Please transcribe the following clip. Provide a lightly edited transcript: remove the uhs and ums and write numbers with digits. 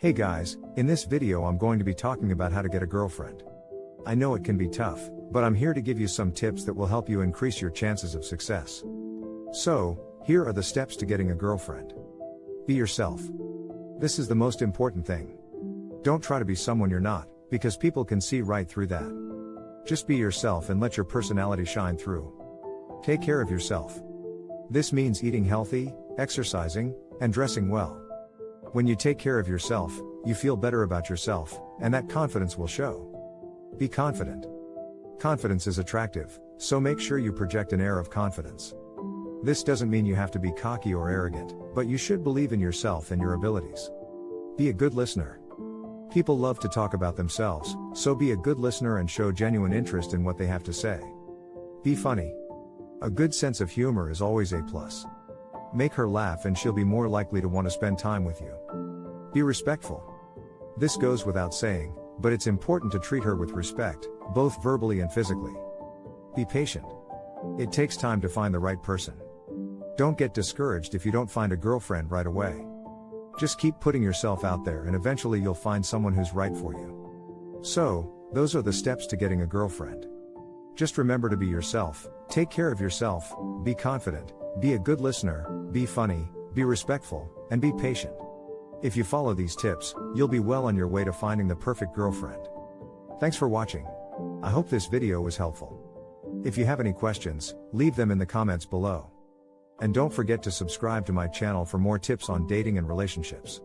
Hey guys, in this video I'm going to be talking about how to get a girlfriend. I know it can be tough, but I'm here to give you some tips that will help you increase your chances of success. So, here are the steps to getting a girlfriend. Be yourself. This is the most important thing. Don't try to be someone you're not, because people can see right through that. Just be yourself and let your personality shine through. Take care of yourself. This means eating healthy, exercising, and dressing well. When you take care of yourself, you feel better about yourself, and that confidence will show. Be confident. Confidence is attractive, so make sure you project an air of confidence. This doesn't mean you have to be cocky or arrogant, but you should believe in yourself and your abilities. Be a good listener. People love to talk about themselves, so be a good listener and show genuine interest in what they have to say. Be funny. A good sense of humor is always a plus. Make her laugh and she'll be more likely to want to spend time with you. Be respectful. This goes without saying, but it's important to treat her with respect, both verbally and physically. Be patient. It takes time to find the right person. Don't get discouraged if you don't find a girlfriend right away. Just keep putting yourself out there and eventually you'll find someone who's right for you. So, those are the steps to getting a girlfriend. Just remember to be yourself, take care of yourself, be confident, be a good listener, be funny, be respectful, and be patient. If you follow these tips, you'll be well on your way to finding the perfect girlfriend. Thanks for watching. I hope this video was helpful. If you have any questions, leave them in the comments below. And don't forget to subscribe to my channel for more tips on dating and relationships.